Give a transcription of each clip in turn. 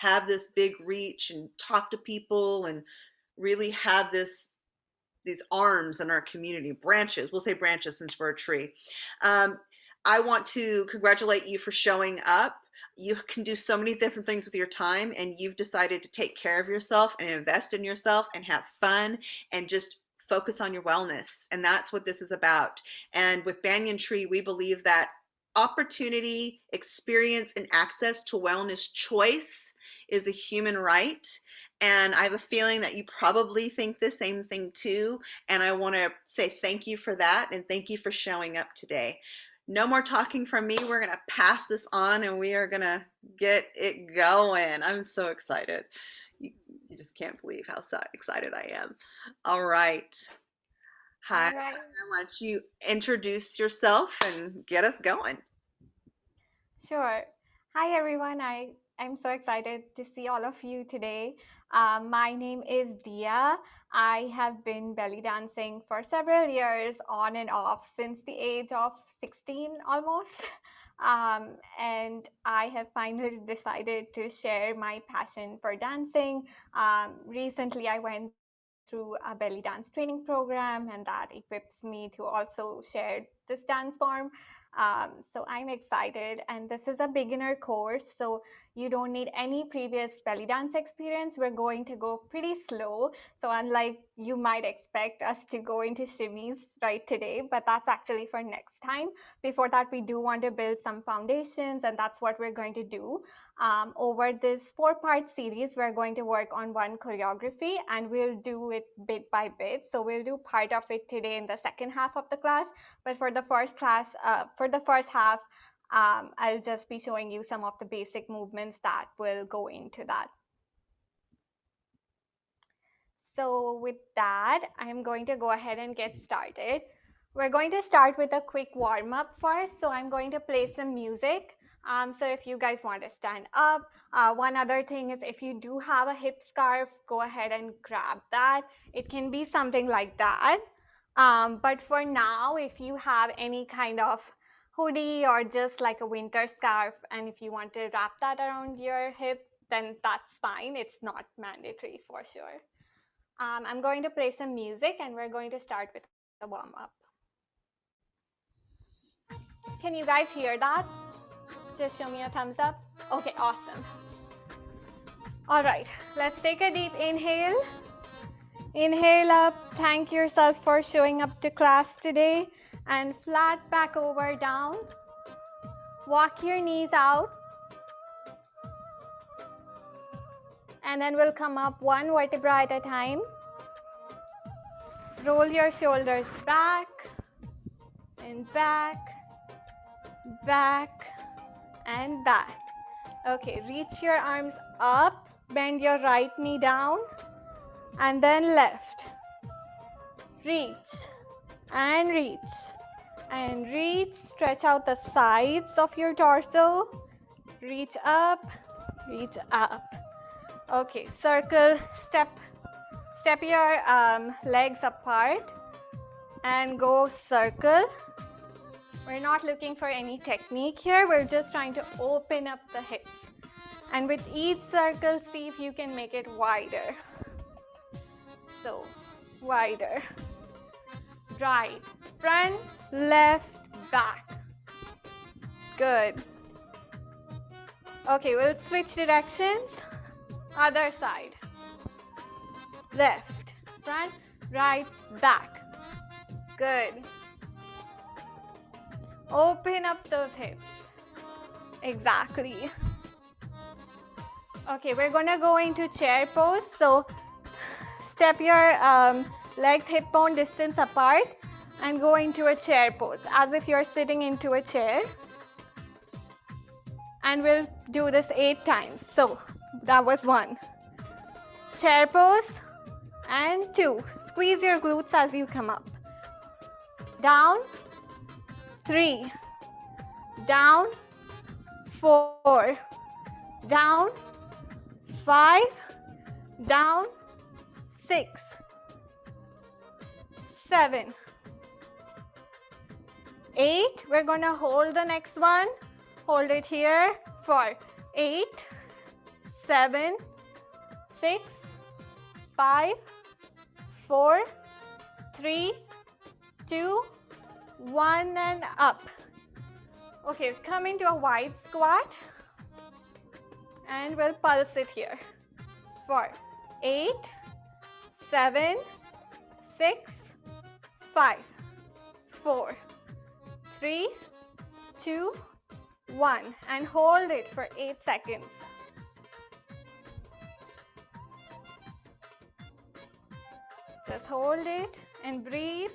have this big reach and talk to people and really have these arms in our community, branches. We'll say branches since we're a tree. I want to congratulate you for showing up. You can do so many different things with your time, and you've decided to take care of yourself and invest in yourself and have fun and just focus on your wellness. And that's what this is about. And with Banyan Tree, we believe that opportunity, experience, and access to wellness choice is a human right. And I have a feeling that you probably think the same thing too. And I want to say thank you for that, and thank you for showing up today. No more talking from me. We're going to pass this on and we are going to get it going. I'm so excited. You just can't believe how excited I am. All right. Hi, All right. why don't you introduce yourself and get us going? Sure. Hi, everyone. I'm so excited to see all of you today. My name is Diya. I have been belly dancing for several years on and off since the age of 16 almost. And I have finally decided to share my passion for dancing. Recently, I went through a belly dance training program, and that equips me to also share this dance form. So I'm excited, and this is a beginner course, so you don't need any previous belly dance experience. We're going to go pretty slow. So unlike you might expect us to go into shimmies right today, but that's actually for next time. Before that, we do want to build some foundations, and that's what we're going to do. Over this 4-part series, we're going to work on one choreography, and we'll do it bit by bit. So we'll do part of it today in the second half of the class, but for the first half, I'll just be showing you some of the basic movements that will go into that. So with that, I'm going to go ahead and get started. We're going to start with a quick warm-up first. So I'm going to play some music. So if you guys want to stand up, one other thing is if you do have a hip scarf, go ahead and grab that. It can be something like that. But for now, if you have any kind of hoodie or just like a winter scarf, and if you want to wrap that around your hip, then that's fine. It's not mandatory for sure. I'm going to play some music, and we're going to start with the warm-up. Can you guys hear that? Just show me a thumbs up. Okay, awesome. All right, let's take a deep inhale. Inhale up, thank yourself for showing up to class today, and flat back over down. Walk your knees out. And then we'll come up one vertebra at a time. Roll your shoulders back and back, back and back. Okay, reach your arms up, bend your right knee down, and then left. Reach and reach and reach. Stretch out the sides of your torso. Reach up, reach up. Okay, circle, step your legs apart and go circle. We're not looking for any technique here. We're just trying to open up the hips. And with each circle, see if you can make it wider. So, wider. Right, front, left, back. Good. Okay, we'll switch directions. Other side. Left, front, right, back. Good. Open up those hips. Exactly. Okay, we're gonna go into chair pose. So step your legs hip bone distance apart and go into a chair pose as if you're sitting into a chair. And we'll do this 8 times. So that was 1. Chair pose and 2. Squeeze your glutes as you come up. Down, 3. Down, 4. Down, 5. Down, 6. 7. 8. We're gonna hold the next one. Hold it here for 8, 7, 6, 5, 4, 3, 2, 1, and up. Okay, come into a wide squat and we'll pulse it here for 8, 7, 6, 5, 4, 3, 2, 1, and hold it for 8 seconds. Just hold it and breathe.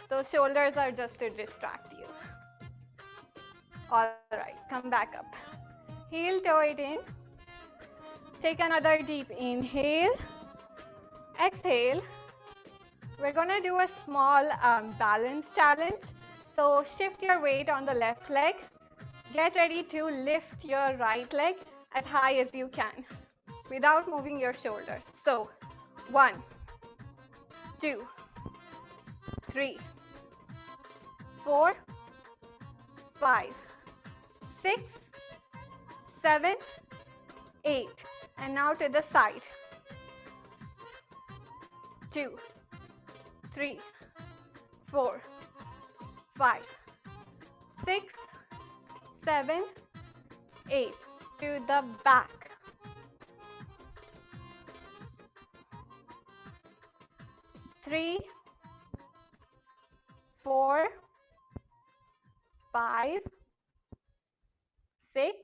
Those shoulders are just to distract you. All right, come back up. Heel toe it in. Take another deep inhale. Exhale. We're gonna do a small balance challenge. So shift your weight on the left leg. Get ready to lift your right leg as high as you can without moving your shoulder. So 1, 2, 3, 4, 5, 6, 7, 8. And now to the side. 2, 3, 4, 5, 6, 7, 8. To the back. 3, 4, 5, 6,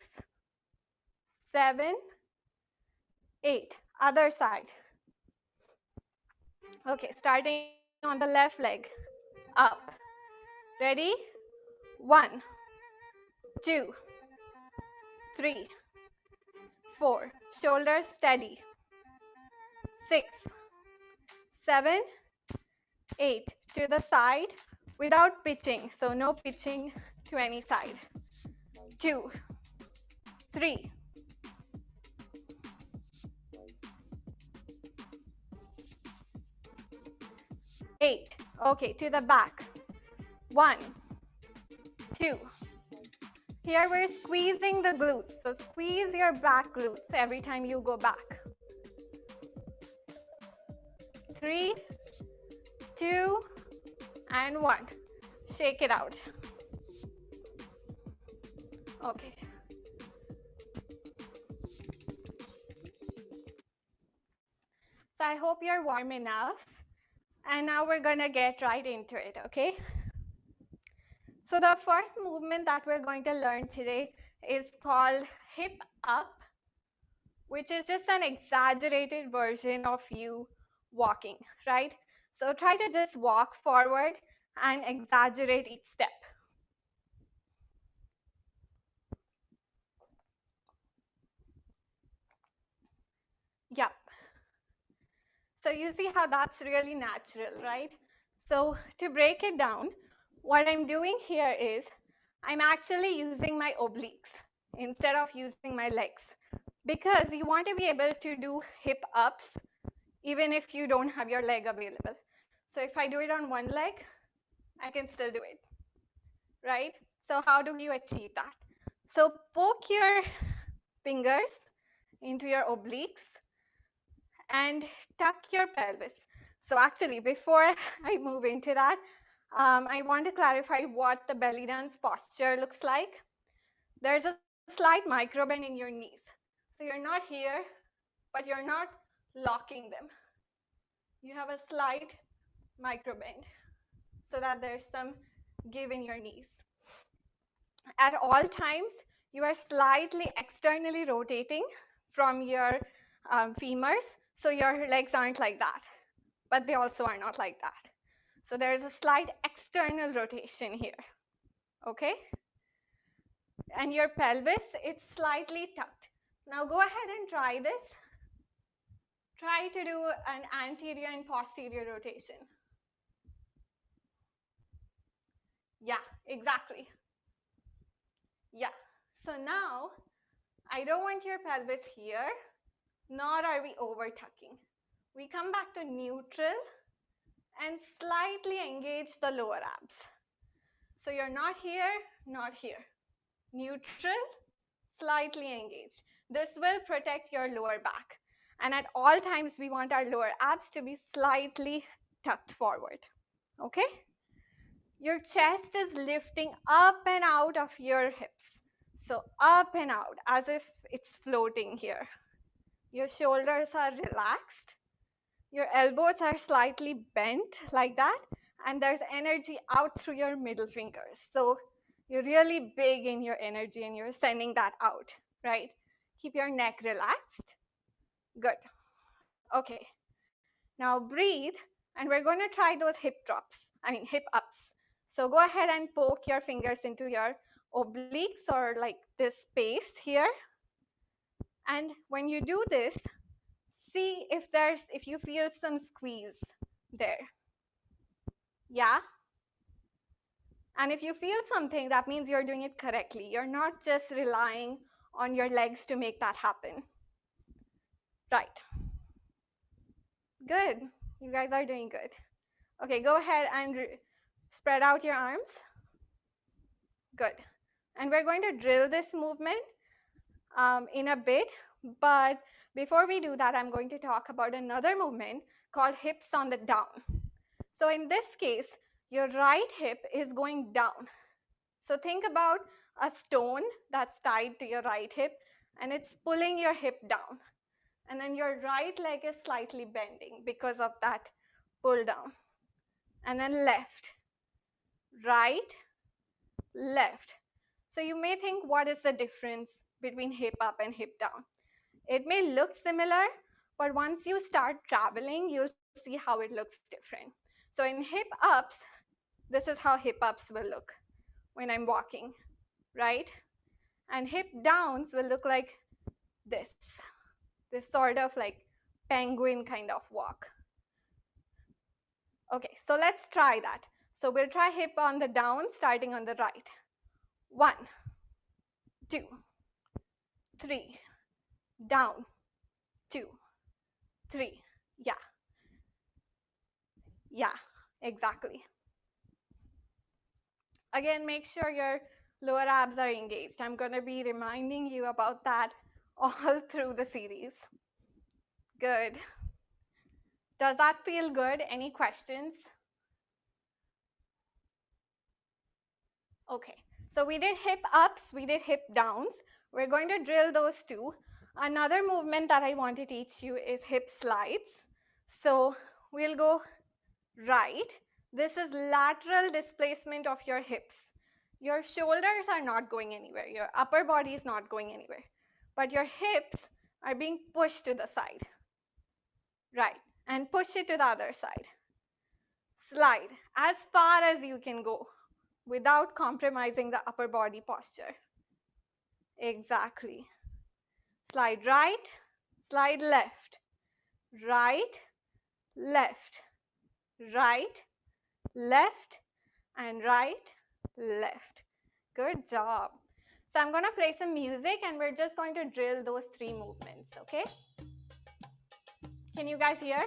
7, 8. Other side. Okay, starting on the left leg. Up. Ready? 1, 2, 3, 4. Shoulders steady. 6, 7, 8. To the side without pitching. So no pitching to any side. 2, 3, 8. Okay, to the back. 1, 2. Here we're squeezing the glutes. So squeeze your back glutes every time you go back. 3, 2, and 1. Shake it out. Okay. So I hope you're warm enough. And now we're gonna get right into it, okay? So the first movement that we're going to learn today is called hip up, which is just an exaggerated version of you walking, right? So try to just walk forward and exaggerate each step. Yep. So you see how that's really natural, right? So to break it down, what I'm doing here is I'm actually using my obliques instead of using my legs, because you want to be able to do hip ups even if you don't have your leg available. So if I do it on one leg, I can still do it, right? So how do you achieve that? So poke your fingers into your obliques and tuck your pelvis. So actually, before I move into that, I want to clarify what the belly dance posture looks like. There's a slight micro bend in your knees. So you're not here, but you're not locking them. You have a slight micro bend so that there's some give in your knees. At all times, you are slightly externally rotating from your femurs, so your legs aren't like that, but they also are not like that. So there is a slight external rotation here, okay? And your pelvis, it's slightly tucked. Now go ahead and try this. Try to do an anterior and posterior rotation. Yeah, exactly. Yeah. So now, I don't want your pelvis here, nor are we over tucking. We come back to neutral and slightly engage the lower abs. So you're not here, not here. Neutral, slightly engaged. This will protect your lower back. And at all times, we want our lower abs to be slightly tucked forward. Okay? Your chest is lifting up and out of your hips. So up and out, as if it's floating here. Your shoulders are relaxed. Your elbows are slightly bent like that. And there's energy out through your middle fingers. So you're really big in your energy and you're sending that out, right? Keep your neck relaxed. Good. Okay. Now breathe, and we're going to try those hip ups. So go ahead and poke your fingers into your obliques or like this space here. And when you do this, see if you feel some squeeze there. Yeah? And if you feel something, that means you're doing it correctly. You're not just relying on your legs to make that happen. Right. Good. You guys are doing good. Okay, go ahead and spread out your arms. Good. And we're going to drill this movement in a bit. But before we do that, I'm going to talk about another movement called hips on the down. So in this case, your right hip is going down. So think about a stone that's tied to your right hip, and it's pulling your hip down. And then your right leg is slightly bending because of that pull down. And then left, right, left. So you may think, what is the difference between hip up and hip down? It may look similar, but once you start traveling, you'll see how it looks different. So in hip ups, this is how hip ups will look when I'm walking, right? And hip downs will look like this sort of like penguin kind of walk. Okay, so let's try that. So we'll try hip on the down, starting on the right. 1, 2, 3, down, 2, 3, yeah, exactly. Again, make sure your lower abs are engaged. I'm going to be reminding you about that all through the series. Good. Does that feel good? Any questions? Okay, so we did hip ups, we did hip downs. We're going to drill those two. Another movement that I want to teach you is hip slides. So we'll go right. This is lateral displacement of your hips. Your shoulders are not going anywhere. Your upper body is not going anywhere. But your hips are being pushed to the side. Right, and push it to the other side. Slide as far as you can go without compromising the upper body posture. Exactly. Slide right, slide left, right, left, right, left, and right, left. Good job. So I'm going to play some music and we're just going to drill those 3 movements, okay? Can you guys hear?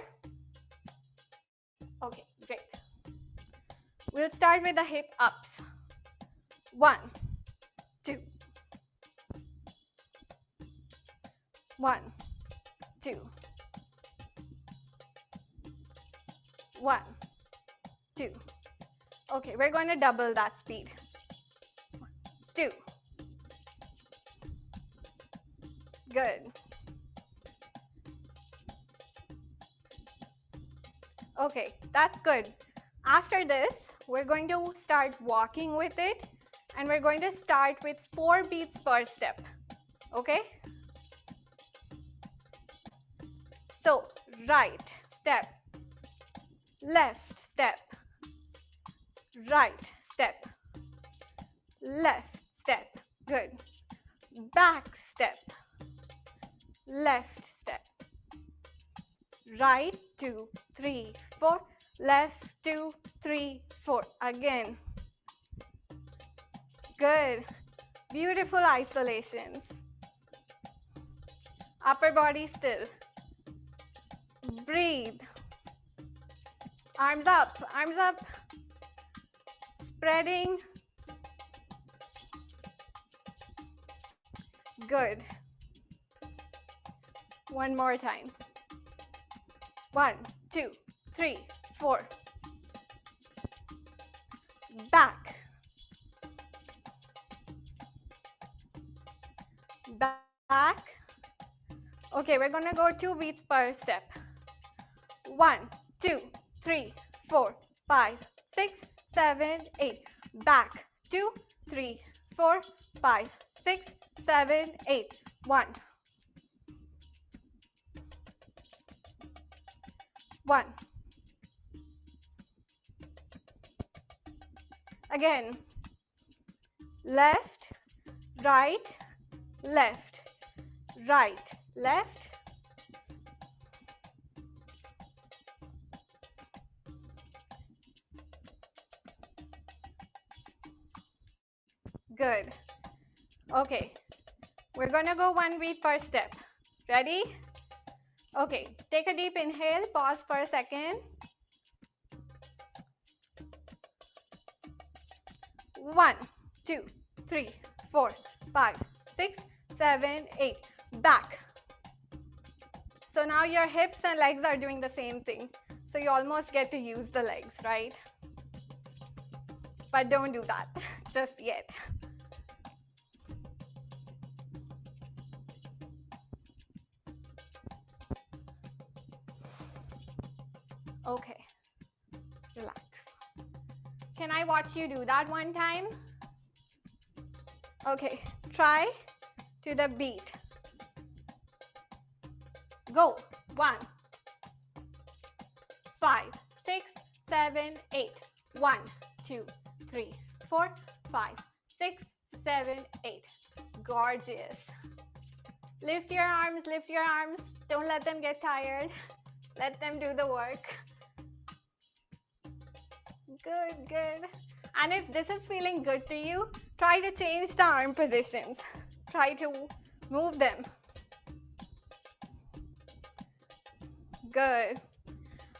Okay, great. We'll start with the hip ups. 1, 2. 1, 2. 1, 2. Okay, we're going to double that speed. 2. Good. Okay, that's good. After this, we're going to start walking with it, and we're going to start with 4 beats per step. Okay? So, right step, left step, right step, left step. Good. Back step, left step, right 2, 3, 4, left 2, 3, 4. Again. Good. Beautiful isolations. Upper body still. Breathe. Arms up, arms up. Spreading. Good. One more time. 1, 2, 3, 4. Back. Back. Okay, we're gonna go 2 beats per step. 1, 2, 3, 4, 5, 6, 7, 8. Back. 2, 3, 4, 5, 6, 7, 8. 1. 1. Again. Left, right, left, right, left. Good. Okay, we're gonna go 1 beat per step. Ready? Okay, take a deep inhale, pause for a second. 1, 2, 3, 4, 5, 6, 7, 8. Back. So now your hips and legs are doing the same thing. So you almost get to use the legs, right? But don't do that just yet. Okay, relax. Can I watch you do that one time? Okay, try to the beat. Go. 1, 5, 6, 7, 8. 1, 2, 3, 4, 5, 6, 7, 8. Gorgeous. Lift your arms, lift your arms. Don't let them get tired. Let them do the work. Good, good. And if this is feeling good to you, try to change the arm positions. Try to move them. Good.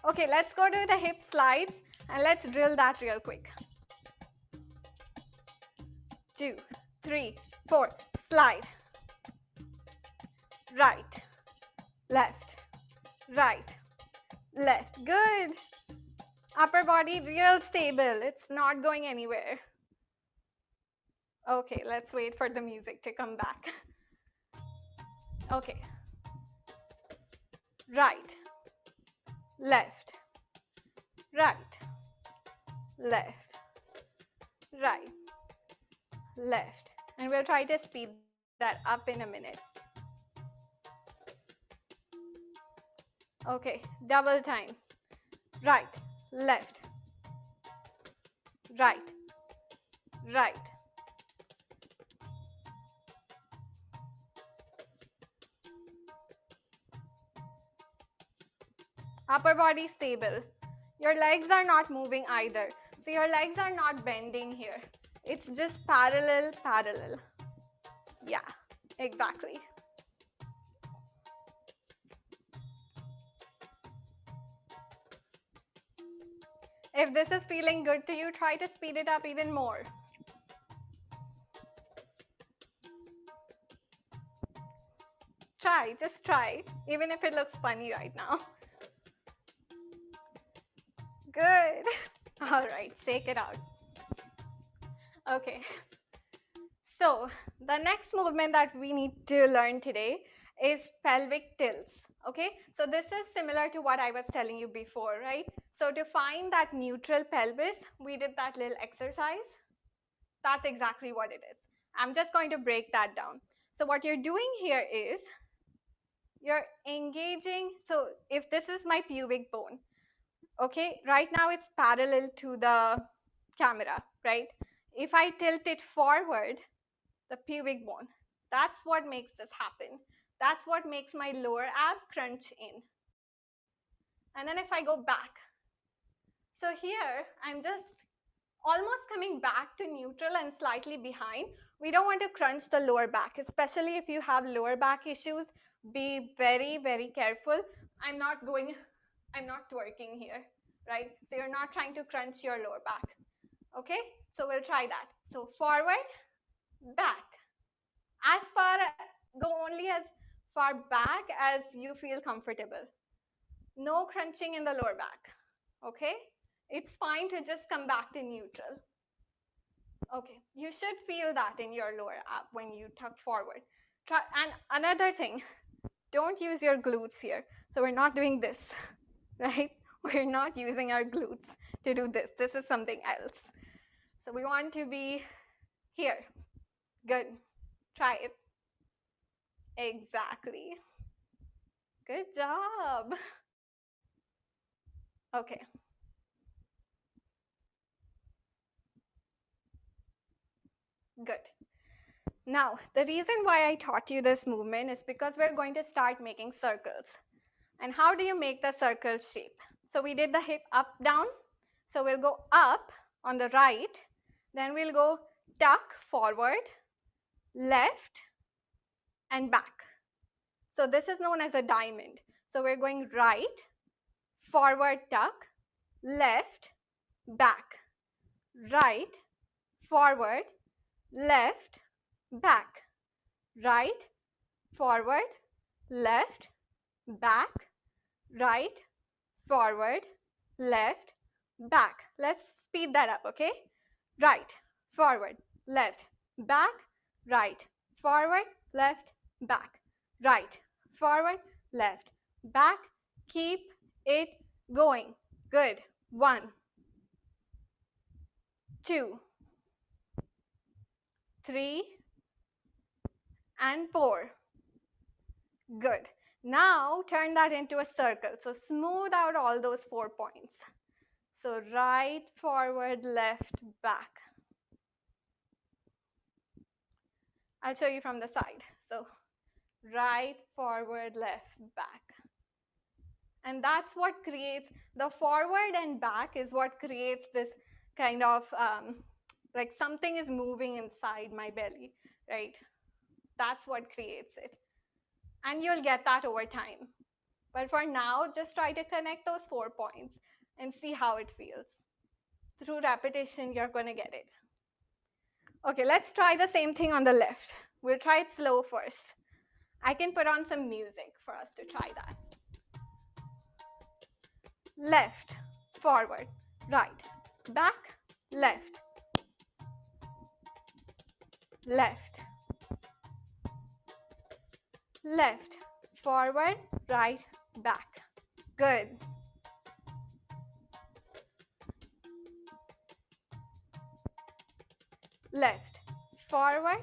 Okay, let's go to the hip slides and let's drill that real quick. 2, 3, 4, slide. Right, left, right, left. Good. Upper body real stable. It's not going anywhere. Okay, let's wait for the music to come back. Okay. Right, left, right, left, right, left. And we'll try to speed that up in a minute. Okay, double time. Right, left, right, right. Upper body stable. Your legs are not moving either. So your legs are not bending here. It's just parallel, parallel. Yeah, exactly. If this is feeling good to you, try to speed it up even more. Try, just try, even if it looks funny right now. Good. All right, shake it out. Okay. So the next movement that we need to learn today is pelvic tilts. Okay, so this is similar to what I was telling you before, right? So to find that neutral pelvis, we did that little exercise. That's exactly what it is. I'm just going to break that down. So what you're doing here is you're engaging. So if this is my pubic bone, okay, right now it's parallel to the camera, right? If I tilt it forward, the pubic bone, that's what makes this happen. That's what makes my lower ab crunch in. And then if I go back, so here I'm just almost coming back to neutral and slightly behind. We don't want to crunch the lower back, especially if you have lower back issues. Be very, very careful. I'm not twerking here, right? So you're not trying to crunch your lower back. Okay, so we'll try that. So forward, back. As far Go only as far back as you feel comfortable. No crunching in the lower back, okay? It's fine to just come back to neutral. Okay, you should feel that in your lower ab when you tuck forward. Try, and another thing, don't use your glutes here. So we're not doing this, right? We're not using our glutes to do this. This is something else. So we want to be here. Good. Try it. Exactly. Good job. Okay. Good. Now, the reason why I taught you this movement is because we're going to start making circles. And how do you make the circle shape? So we did the hip up, down. So we'll go up on the right. Then we'll go tuck forward, left, and back. So this is known as a diamond. So we're going right, forward tuck, left, back, right, forward, left, back, right, forward, left, back, right, forward, left, back. Let's speed that up, okay? Right, forward, left, back, right, forward, left, back, right, forward, left, back. Keep it going. Good. 1, 2, 3, and 4. Good. Now turn that into a circle. So smooth out all those 4 points. So right, forward, left, back. I'll show you from the side. So right, forward, left, back. And that's what creates the forward and back is what creates this kind of like something is moving inside my belly, right? That's what creates it. And you'll get that over time. But for now, just try to connect those 4 points and see how it feels. Through repetition, you're going to get it. Okay, let's try the same thing on the left. We'll try it slow first. I can put on some music for us to try that. Left, forward, right, back, left, left, left, forward, right, back. Good. Left, forward.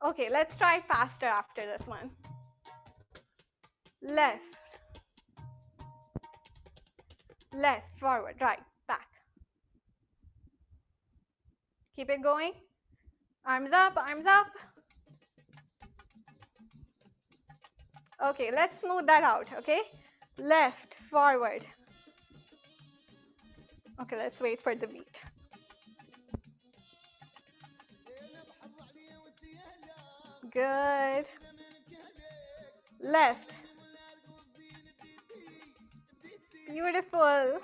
Okay, let's try faster after this one. Left, left, forward, right, back. Keep it going. Arms up, arms up. Okay, let's smooth that out, okay? Left, forward. Okay, let's wait for the beat. Good. Left. Beautiful.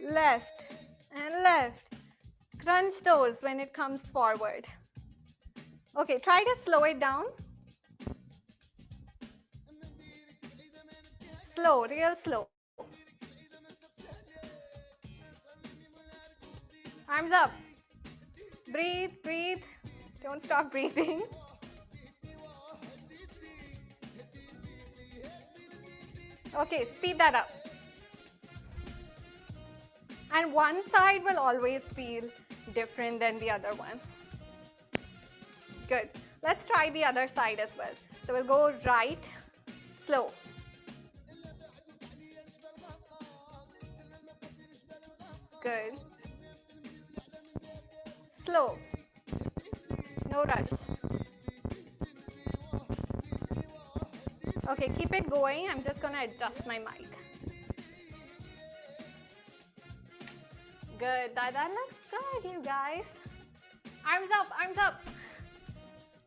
Left and left. Crunch toes when it comes forward. Okay, try to slow it down. Slow, real slow. Arms up. Breathe, breathe. Don't stop breathing. Okay, speed that up. And one side will always feel different than the other one. Good. Let's try the other side as well. So we'll go right, slow. Good. Slow. No rush. Okay, keep it going. I'm just going to adjust my mic. Good. That looks good, you guys. Arms up, arms up.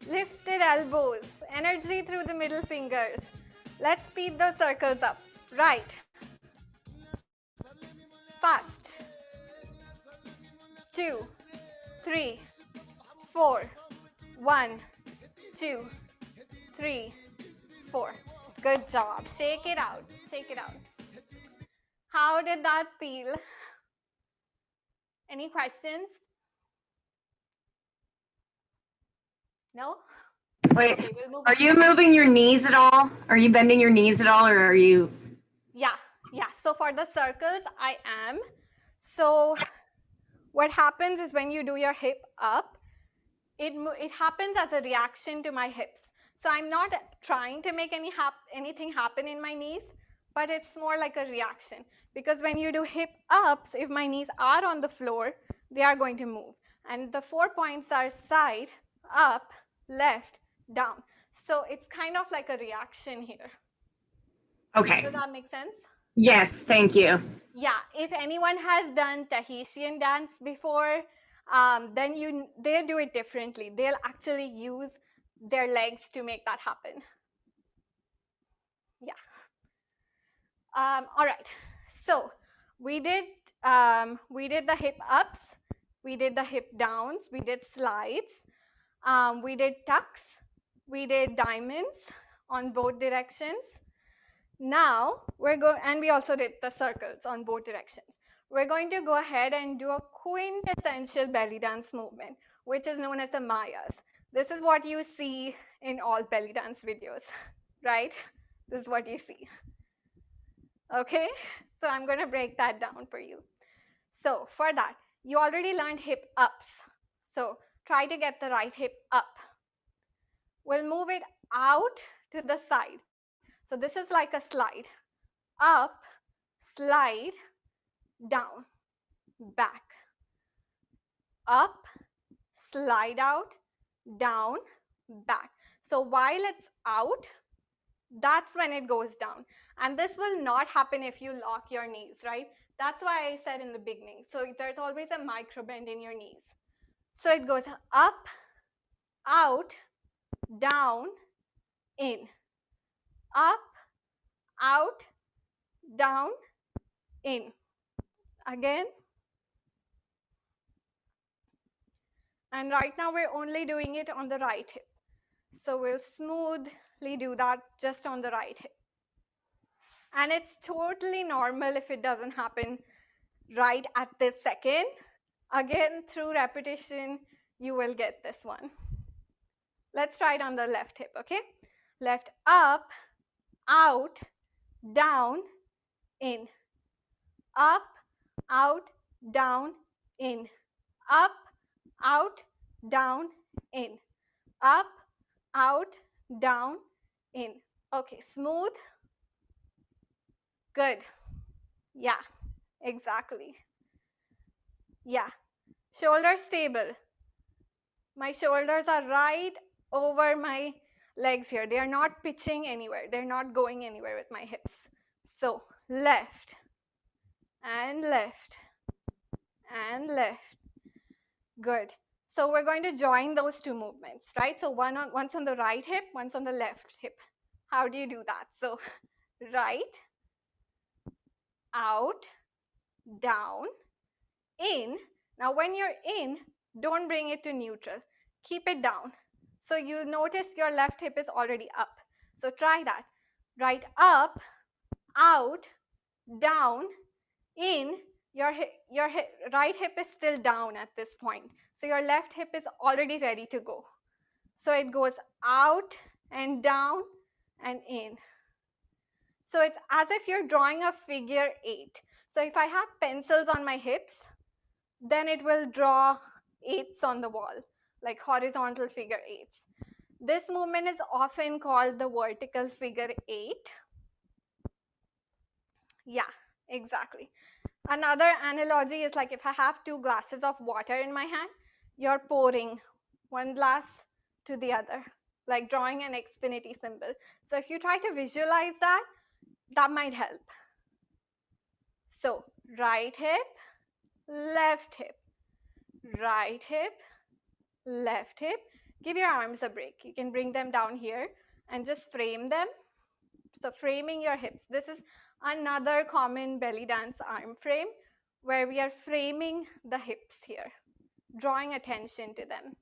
Lifted elbows. Energy through the middle fingers. Let's speed the circles up. Right, Fast. 2, 3, 4. 1, 2, 3, 4. Good job. Shake it out. Shake it out. How did that feel? Any questions? No? Wait, Okay, we'll move are on. you moving your knees at all? Are you bending your knees at all, or are you? Yeah. So for the circles, I am. So what happens is when you do your hip up, it happens as a reaction to my hips. So I'm not trying to make anything happen in my knees, but it's more like a reaction. Because when you do hip ups, if my knees are on the floor, they are going to move. And the 4 points are side, up, left, down. So it's kind of like a reaction here. Okay. Does that make sense? Yes, thank you. Yeah, if anyone has done Tahitian dance before, then they'll do it differently. They'll actually use their legs to make that happen. Yeah. All right. So we did the hip ups, we did the hip downs, we did slides, we did tucks, we did diamonds on both directions. Now and we also did the circles on both directions. We're going to go ahead and do a quintessential belly dance movement, which is known as the Mayas. This is what you see in all belly dance videos, right? This is what you see. Okay, so I'm going to break that down for you. So for that, you already learned hip ups. So try to get the right hip up. We'll move it out to the side. So this is like a slide. Up, slide, down, back. Up, slide out, down, back. So while it's out, that's when it goes down. And this will not happen if you lock your knees, right? That's why I said in the beginning. So there's always a micro bend in your knees. So it goes up, out, down, in. Up, out, down, in. Again. And right now we're only doing it on the right hip. So we'll smoothly do that just on the right hip. And it's totally normal if it doesn't happen right at this second. Again, through repetition, you will get this one. Let's try it on the left hip, okay? Left up, out, down, in. Up, out, down, in. Up, out, down, in. Up, out, down, in. Okay, smooth. Good. Yeah, exactly. Yeah. Shoulders stable. My shoulders are right over my legs here. They are not pitching anywhere. They're not going anywhere with my hips. So left and left and left. Good. So we're going to join those two movements, right? So once on the right hip, once on the left hip. How do you do that? So right, out, down, in. Now when you're in, don't bring it to neutral. Keep it down. So you'll notice your left hip is already up. So try that. Right up, out, down, in. Your right hip is still down at this point. So your left hip is already ready to go. So it goes out and down and in. So it's as if you're drawing a figure 8. So if I have pencils on my hips, then it will draw 8s on the wall, like horizontal figure 8s. This movement is often called the vertical figure 8. Yeah, exactly. Another analogy is like if I have 2 glasses of water in my hand, you're pouring one glass to the other, like drawing an infinity symbol. So if you try to visualize that, that might help. So right hip, left hip, right hip, left hip. Give your arms a break. You can bring them down here and just frame them. So framing your hips. This is another common belly dance arm frame where we are framing the hips here, drawing attention to them.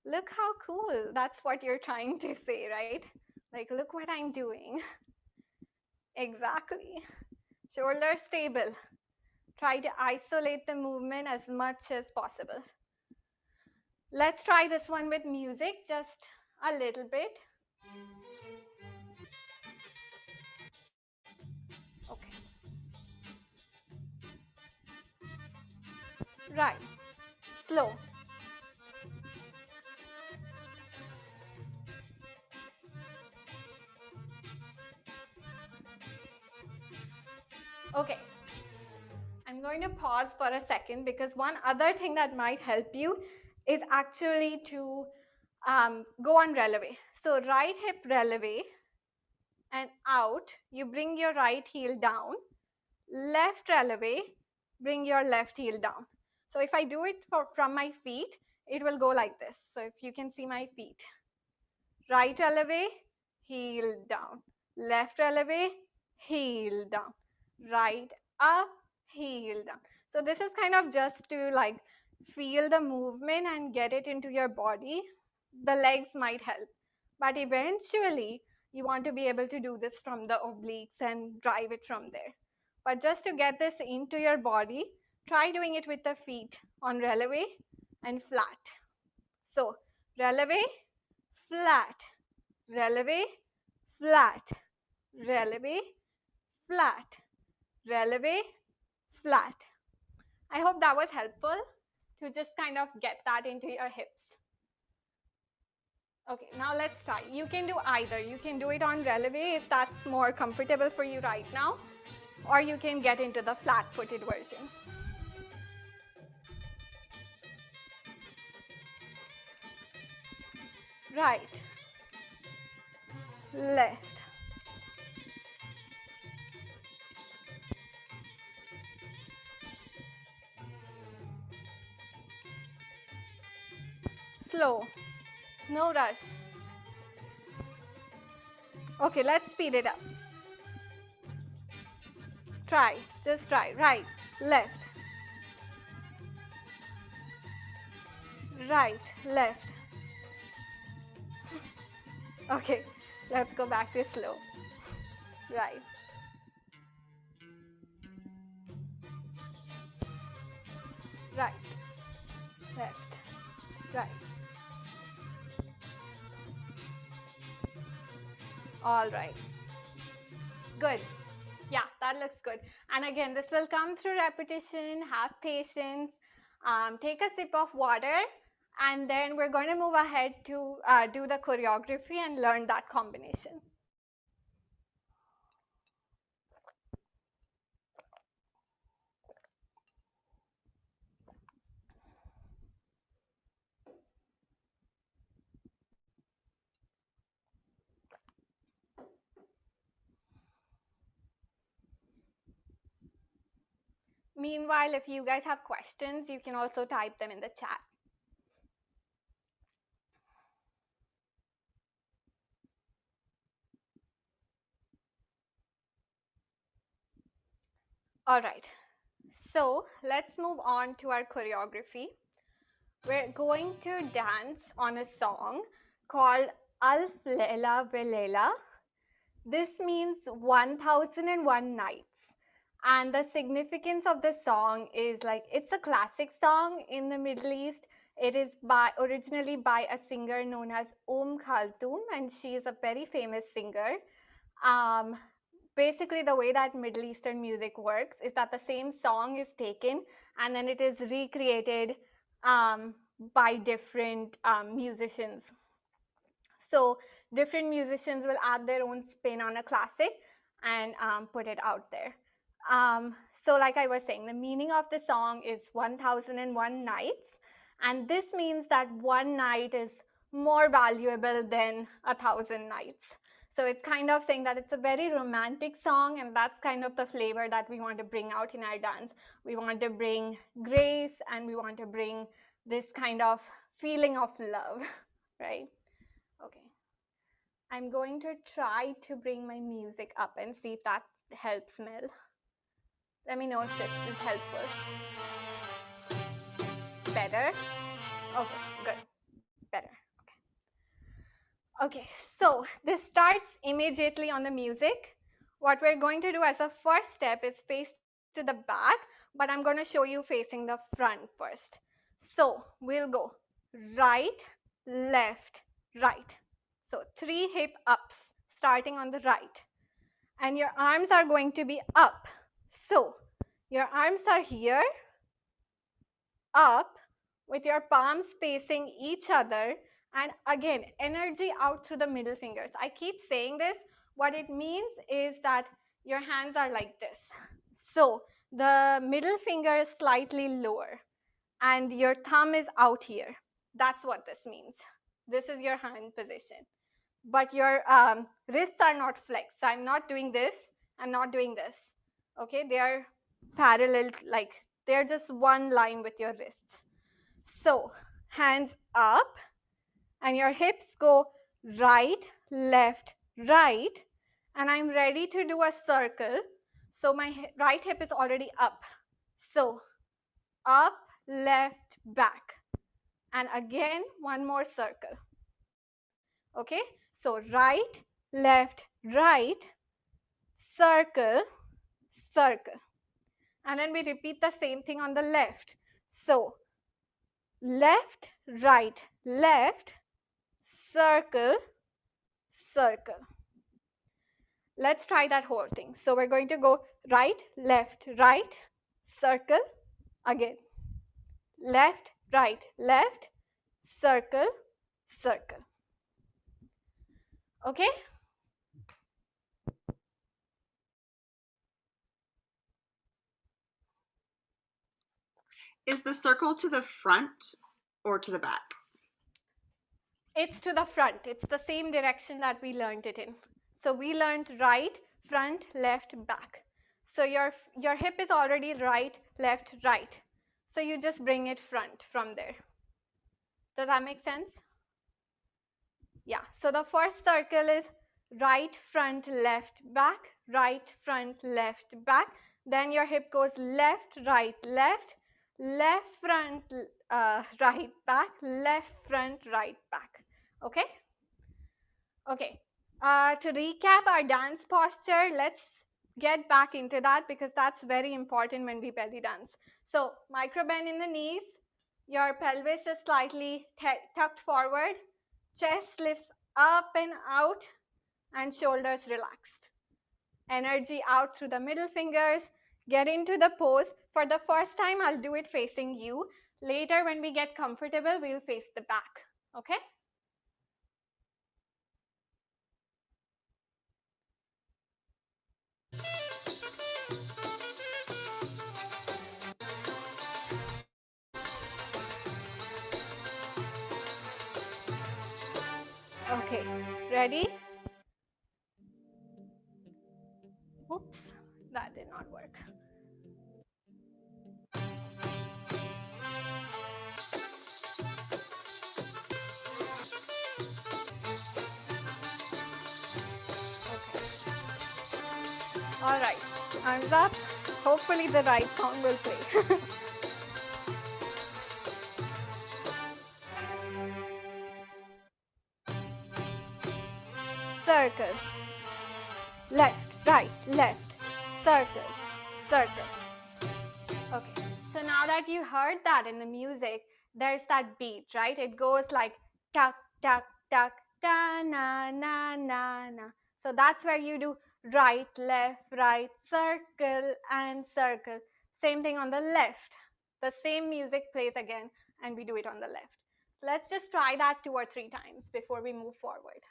Look how cool. That's what you're trying to say, right? Like, look what I'm doing. Exactly. Shoulder stable. Try to isolate the movement as much as possible. Let's try this one with music, just a little bit. Okay. Right. Slow. Okay. I'm going to pause for a second because one other thing that might help you is actually to go on releve. So right hip releve and out, you bring your right heel down. Left releve, bring your left heel down. So if I do it from my feet, it will go like this. So if you can see my feet. Right releve, heel down. Left releve, heel down. Right up, heel down. So this is kind of just to like feel the movement and get it into your body. The legs might help, but eventually you want to be able to do this from the obliques and drive it from there. But just to get this into your body, try doing it with the feet on releve and flat. So releve, flat, releve, flat, releve, flat, releve, flat. I hope that was helpful to just kind of get that into your hips. Okay, now let's try. You can do either. You can do it on releve if that's more comfortable for you right now, or you can get into the flat-footed version. Right, left, slow, no rush. Okay, let's speed it up. Try, just try. Right, left, right, left. Okay, let's go back to slow. Right. Right, left, right. All right. Good. Yeah, that looks good. And again, this will come through repetition. Have patience. Take a sip of water, and then we're going to move ahead to do the choreography and learn that combination. Meanwhile, if you guys have questions, you can also type them in the chat. All right. So let's move on to our choreography. We're going to dance on a song called Alf Leyla. This means 1001 Nights. And the significance of this song is like it's a classic song in the Middle East. It is originally by a singer known as Khaltoum, and she is a very famous singer. Basically, the way that Middle Eastern music works is that the same song is taken and then it is recreated by different musicians. So different musicians will add their own spin on a classic and put it out there. So like I was saying, the meaning of the song is 1001 nights. And this means that one night is more valuable than 1,000 nights. So it's kind of saying that it's a very romantic song, and that's kind of the flavor that we want to bring out in our dance. We want to bring grace, and we want to bring this kind of feeling of love, right? Okay. I'm going to try to bring my music up and see if that helps, Mel. Let me know if this is helpful. Better? Okay, good. Better. Okay, so this starts immediately on the music. What we're going to do as a first step is face to the back, but I'm going to show you facing the front first. So we'll go right, left, right. So 3 hip ups starting on the right. And your arms are going to be up. So your arms are here, up, with your palms facing each other, and again, energy out through the middle fingers. I keep saying this. What it means is that your hands are like this. So the middle finger is slightly lower, and your thumb is out here. That's what this means. This is your hand position. But your wrists are not flexed. So I'm not doing this. I'm not doing this. Okay, they are parallel, like they're just one line with your wrists. So hands up, and your hips go right, left, right, and I'm ready to do a circle. So my right hip is already up. So up, left, back, and again one more circle. Okay, so right, left, right, circle, circle, and then we repeat the same thing on the left. So left, right, left, circle, circle. Let's try that whole thing. So we're going to go right, left, right, circle, again. Left, right, left, circle, circle. Okay? Is the circle to the front or to the back? It's to the front. It's the same direction that we learned it in. So we learned right, front, left, back. So your hip is already right, left, right. So you just bring it front from there. Does that make sense? Yeah. So the first circle is right, front, left, back, right, front, left, back. Then your hip goes left, right, left, left, front, right, back, left, front, right, back. Okay? Okay. To recap our dance posture, let's get back into that because that's very important when we belly dance. So micro bend in the knees, your pelvis is slightly tucked forward, chest lifts up and out, and shoulders relaxed. Energy out through the middle fingers, get into the pose. For the first time, I'll do it facing you. Later, when we get comfortable, we'll face the back, okay? Okay, ready? Oops, that did not work. Okay. All right, arms up. Hopefully the right song will play. Circle. Left, right, left. Circle, circle. Okay, so now that you heard that in the music, there's that beat, right? It goes like tuck, tuck, tuck, ta, na, na, na, na. So that's where you do right, right, circle, and circle. Same thing on the left. The same music plays again, and we do it on the left. Let's just try that 2 or 3 times before we move forward.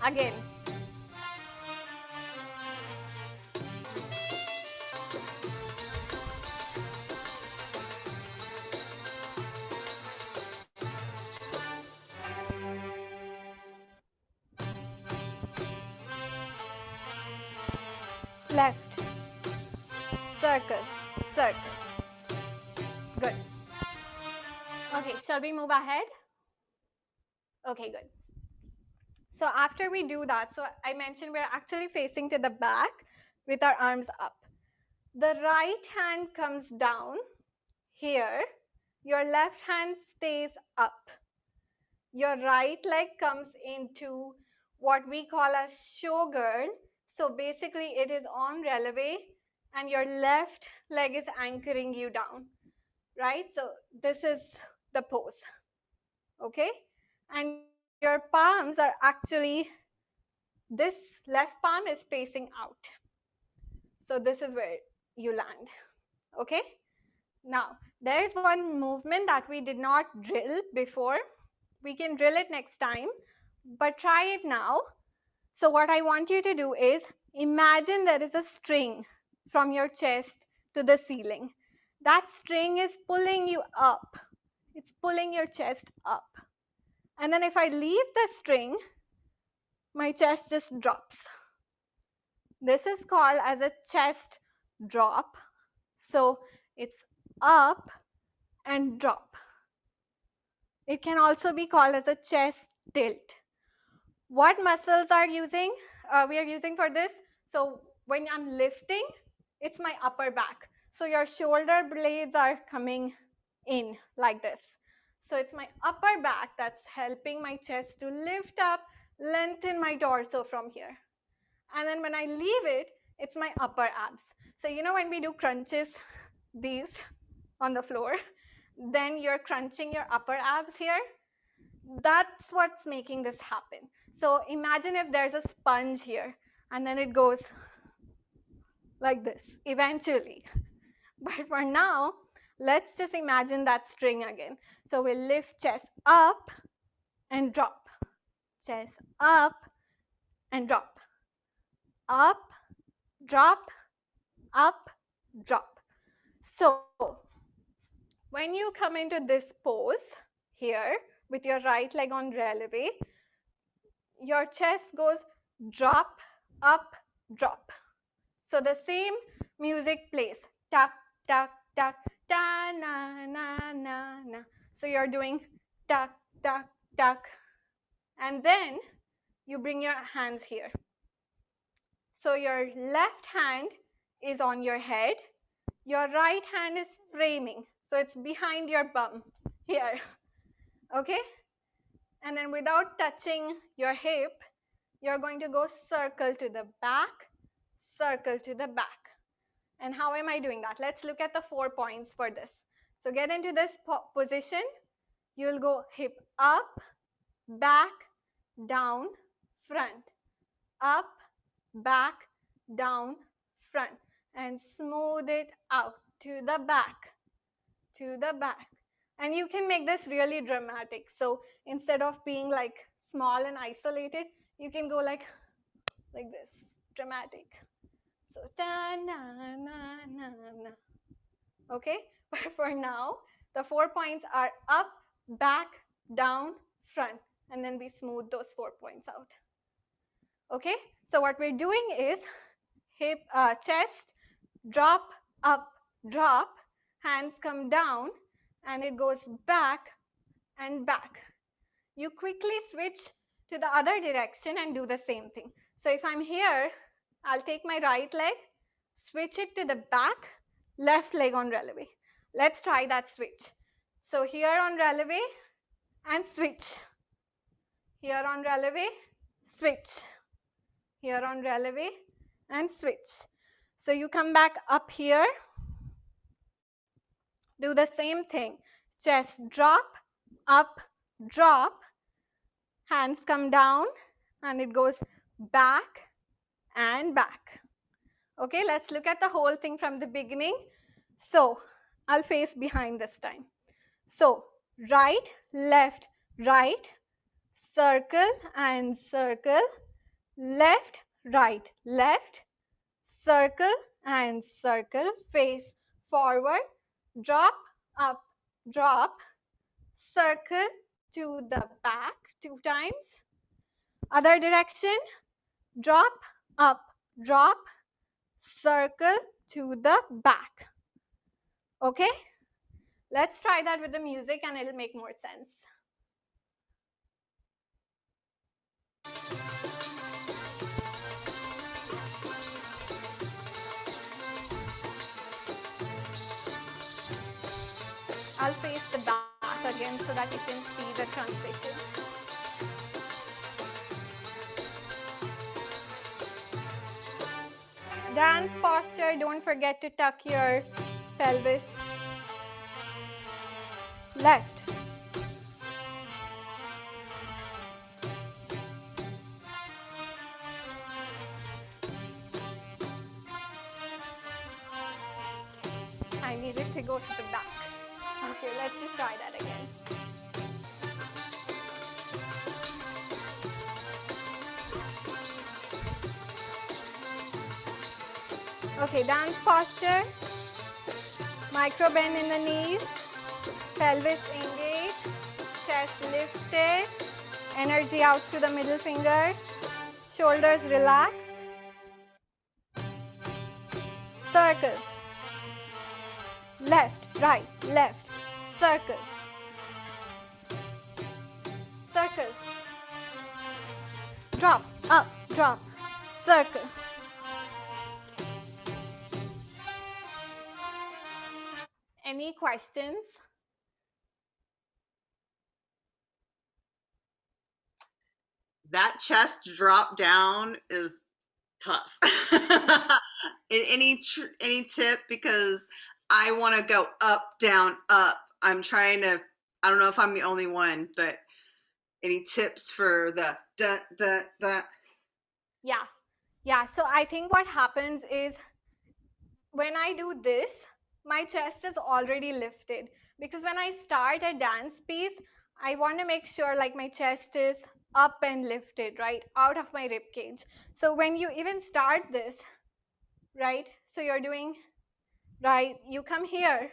Again. left, circle, circle. Good. Okay, shall we move ahead? Okay, good. So after we do that, so I mentioned we're actually facing to the back with our arms up. The right hand comes down here. Your left hand stays up. Your right leg comes into what we call a showgirl. So basically it is on releve and your left leg is anchoring you down, right? So this is the pose, okay? And your palms are actually, this left palm is facing out. So this is where you land, okay? Now, there's one movement that we did not drill before. We can drill it next time, but try it now. So what I want you to do is imagine there is a string from your chest to the ceiling. That string is pulling you up. It's pulling your chest up. And then if I leave the string, my chest just drops. This is called as a chest drop. So it's up and drop. It can also be called as a chest tilt. What muscles are using? We are using for this. So when I'm lifting, it's my upper back. So your shoulder blades are coming in like this. So it's my upper back that's helping my chest to lift up, lengthen my torso from here. And then when I leave it, it's my upper abs. So you know when we do crunches, these on the floor, then you're crunching your upper abs here. That's what's making this happen. So imagine if there's a sponge here, and then it goes like this, eventually. But for now, let's just imagine that string again. So we'll lift chest up and drop. Chest up and drop. Up, drop, up, drop. So when you come into this pose here with your right leg on releve, your chest goes drop, up, drop. So the same music plays, tuck, tuck, tuck, ta, na, na, na, na. So you're doing tuck, tuck, tuck. And then you bring your hands here. So your left hand is on your head. Your right hand is framing. So it's behind your bum here. Okay? And then without touching your hip, you're going to go circle to the back, circle to the back. And how am I doing that? Let's look at the 4 points for this. So get into this position. You'll go hip up, back, down, front. Up, back, down, front. And smooth it out to the back, to the back. And you can make this really dramatic. So instead of being like small and isolated, you can go like this, dramatic. So ta na na na na. Okay, but for now, the 4 points are up, back, down, front, and then we smooth those 4 points out. Okay, so what we're doing is hip, chest, drop, up, drop, hands come down, and it goes back and back. You quickly switch to the other direction and do the same thing. So if I'm here, I'll take my right leg, switch it to the back, left leg on releve. Let's try that switch. So here on releve and switch. Here on releve, switch. Here on releve and switch. So you come back up here, do the same thing. Chest drop, up, drop, hands come down, and it goes back and back. Okay, let's look at the whole thing from the beginning. So I'll face behind this time. So right, left, right, circle and circle, left, right, left, circle and circle, face forward, drop, up, drop, circle to the back 2 times. Other direction, drop, up, drop, circle to the back. Okay? Let's try that with the music and it'll make more sense. I'll face the back again so that you can see the transition. Dance posture, don't forget to tuck your pelvis. Left. I needed to go to the back. Okay, let's just try that again. Okay, dance posture. Micro bend in the knees. Pelvis engaged. Chest lifted. Energy out through the middle fingers. Shoulders relaxed. Circle. Left, right, left. Circle. Circle. Drop, up, drop. Circle. Any questions? That chest drop down is tough. Any tip, because I want to go up, down, up. I'm trying to. I don't know if I'm the only one, but any tips for the da da da? Yeah. So I think what happens is when I do this, my chest is already lifted, because when I start a dance piece, I want to make sure like my chest is up and lifted, right, out of my rib cage. So when you even start this, right, so you're doing, right, you come here,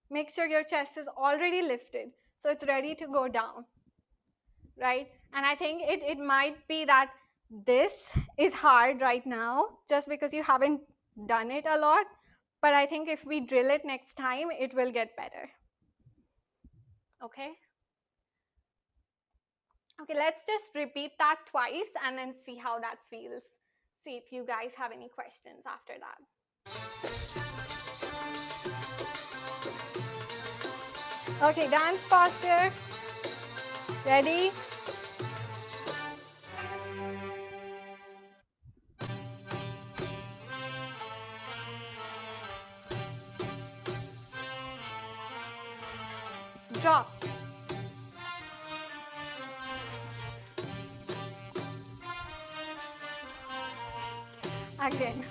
make sure your chest is already lifted, so it's ready to go down, right? And I think it might be that this is hard right now just because you haven't done it a lot, but I think if we drill it next time, it will get better. Okay? Okay, let's just repeat that twice and then see how that feels. See if you guys have any questions after that. Okay, dance posture. Ready? Drop. Again.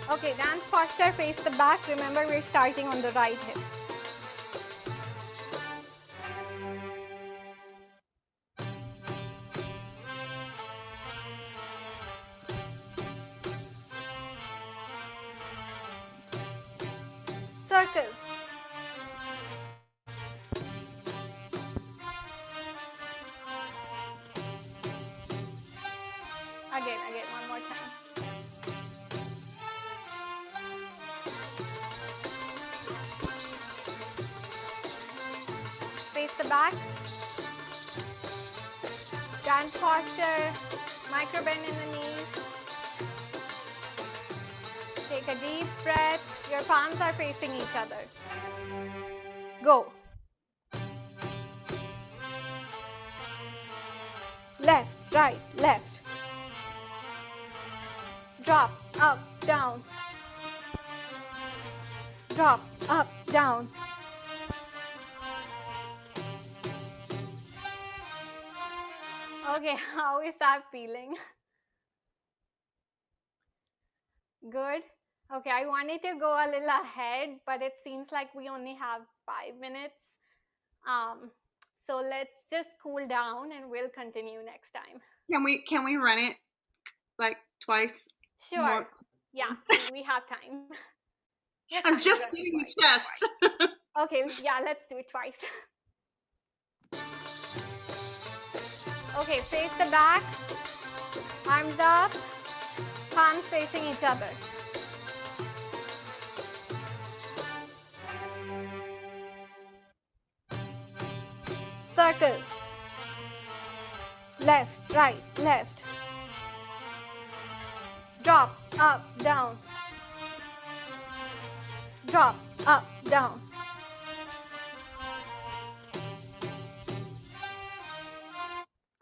Okay, dance posture, face the back. Remember, we're starting on the right hip. Circle. Again, one more time. Face the back. Dance posture. Micro bend in the knees. Take a deep breath. Your palms are facing each other. Go. Left, right, left. Drop, up, down. Drop, up, down. Okay, how is that feeling? Good? Okay, I wanted to go a little ahead, but it seems like we only have 5 minutes. So let's just cool down and we'll continue next time. Can we run it like twice? Sure. More? Yeah, we have time. I'm just getting the chest. Okay, yeah, let's do it twice. Okay, face the back, arms up, palms facing each other. Circle. Left, right, left. Drop, up, down. Drop, up, down.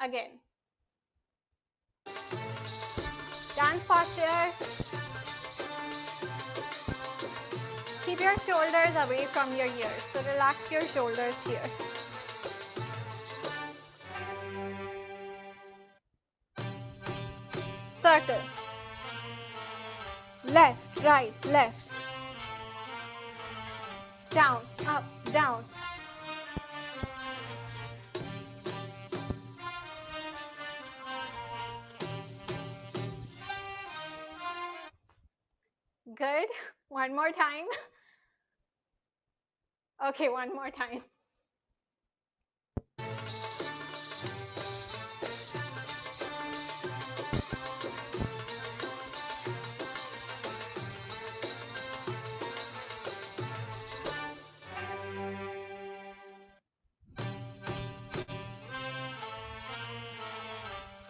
Again. Dance posture. Keep your shoulders away from your ears. So relax your shoulders here. Circle. Left, right, left. Down, up, down. Good. One more time. Okay, one more time.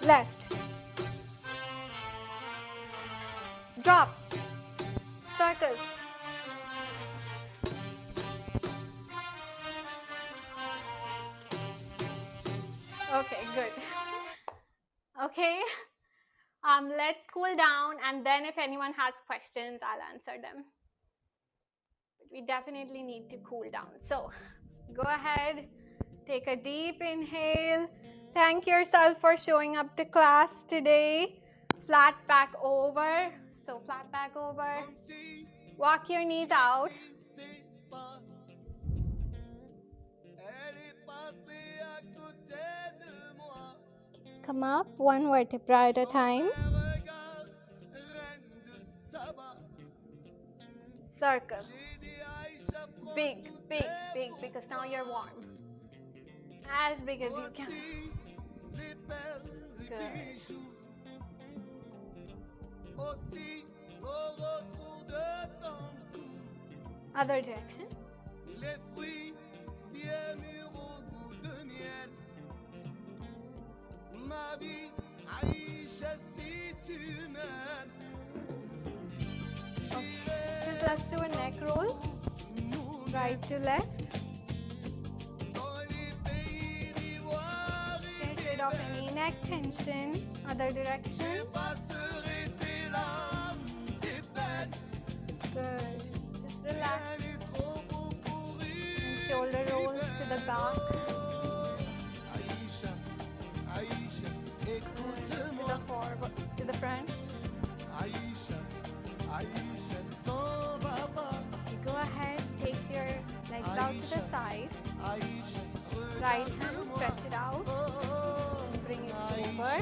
Left. Drop. Circle. Okay, good. Okay. Let's cool down, and then if anyone has questions, I'll answer them. But we definitely need to cool down. So go ahead, take a deep inhale. Thank yourself for showing up to class today. Flat back over. So flat back over. Walk your knees out. Come up one vertebra at a time. Circle. Big, big, big, because now you're warm. As big as you can. Good. Other direction. Okay. Just let's do a neck roll. Right to left. Get rid of any neck tension. Other direction. Good. Just relax. And shoulder rolls to the back. To the forward, to the front. Go ahead, take your legs out to the side. Right hand, stretch it out. Bring it over.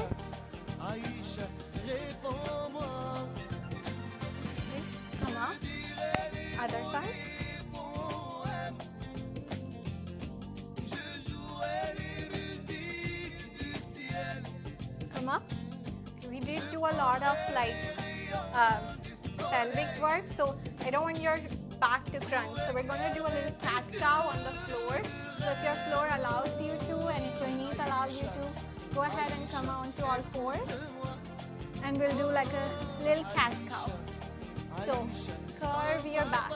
Come up. Other side. Come up. We did do a lot of pelvic work, so I don't want your back to crunch. So we're going to do a little cat cow on the floor. So if your floor allows you to, and if your knees allow you to, go ahead and come on to all fours. And we'll do like a little cat cow. So curve your back,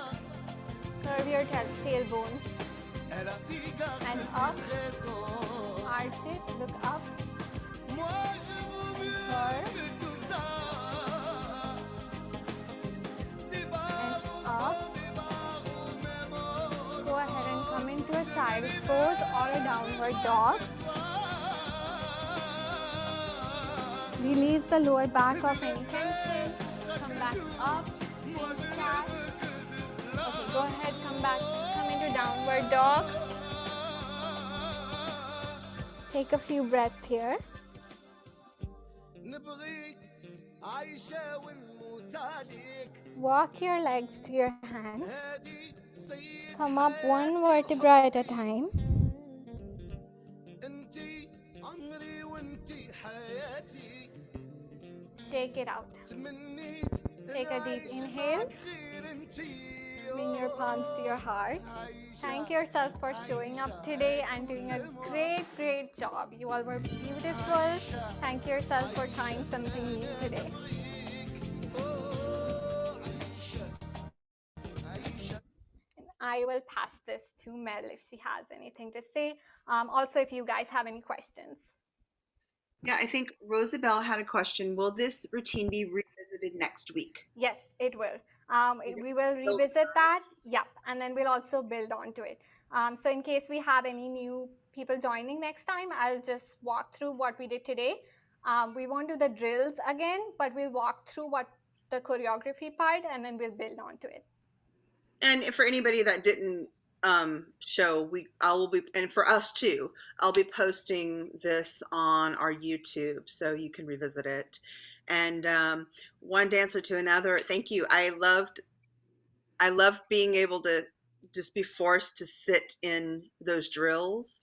curve your tailbone, and up. Arch it, look up, and curve. Up. Go ahead and come into a child's pose or a downward dog. Release the lower back of any tension. Come back up. Cat. Okay, go ahead, come into downward dog. Take a few breaths here. Walk your legs to your hands. Come up one vertebra at a time. Shake it out. Take a deep inhale. Bring your palms to your heart. Thank yourself for showing up today and doing a great job. You all were beautiful. Thank yourself for trying something new today. I will pass this to Mel if she has anything to say. Also, if you guys have any questions. Yeah, I think Rosabelle had a question. Will this routine be revisited next week? Yes, it will. We will revisit that. Yep. And then we'll also build onto it. So in case we have any new people joining next time, I'll just walk through what we did today. We won't do the drills again, but we'll walk through what the choreography part, and then we'll build onto it. And for anybody that didn't show, I will be, and for us too, I'll be posting this on our YouTube so you can revisit it. And one dancer to another, thank you. I loved being able to just be forced to sit in those drills.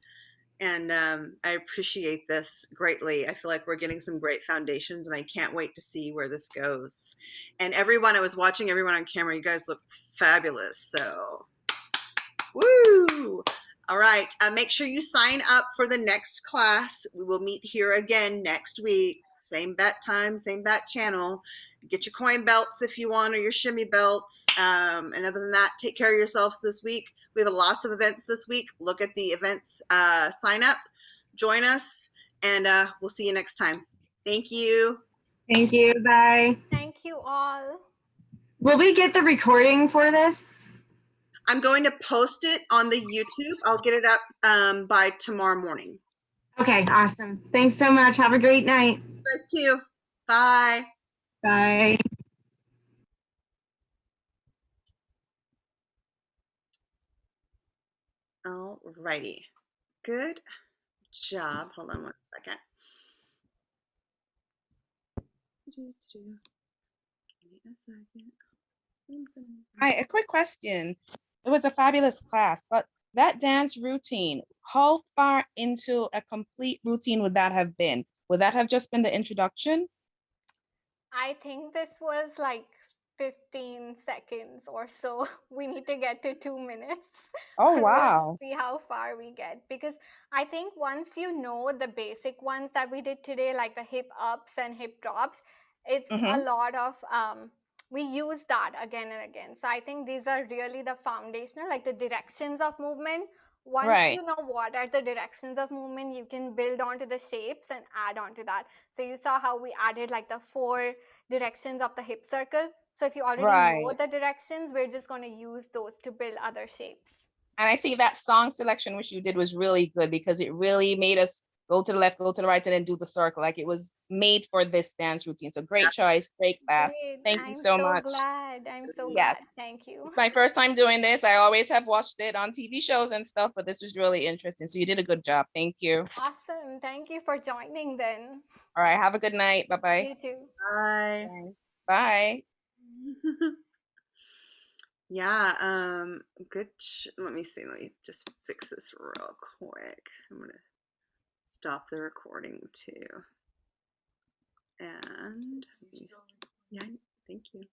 And I appreciate this greatly. I feel like we're getting some great foundations, and I can't wait to see where this goes. And everyone, I was watching everyone on camera. You guys look fabulous. So, woo! All right. Make sure you sign up for the next class. We will meet here again next week. Same bat time, same bat channel. Get your coin belts if you want, or your shimmy belts. And other than that, take care of yourselves this week. We have lots of events this week. Look at the events, sign up, join us, and we'll see you next time. Thank you. Thank you. Bye. Thank you all. Will we get the recording for this? I'm going to post it on the YouTube. I'll get it up by tomorrow morning. Okay, awesome. Thanks so much. Have a great night. You guys too. Bye. Bye. All righty. Good job. Hold on one second. Give me a second. Hi, a quick question. It was a fabulous class, but that dance routine, how far into a complete routine would that have been? Would that have just been the introduction? I think this was like 15 seconds or so. We need to get to 2 minutes. Oh, We'll wow. see how far we get, because I think once you know the basic ones that we did today, like the hip ups and hip drops, it's a lot of we use that again and again. So I think these are really the foundational, like the directions of movement. Once Right. you know what are the directions of movement, you can build onto the shapes and add on to that. So you saw how we added like the 4 directions of the hip circle. So if you already know Right. the directions, we're just going to use those to build other shapes. And I think that song selection which you did was really good because it really made us go to the left, go to the right, and then do the circle. Like it was made for this dance routine. So great choice, great class. Great. Thank you I'm so so much. glad. I'm so Yes. glad. Thank you. It's my first time doing this. I always have watched it on TV shows and stuff, but this was really interesting. So you did a good job. Thank you. Awesome. Thank you for joining then. All right. Have a good night. Bye-bye. You too. Bye. Bye. Yeah, good. Let me see. Let me just fix this real quick. I'm going to stop the recording too. And yeah, thank you.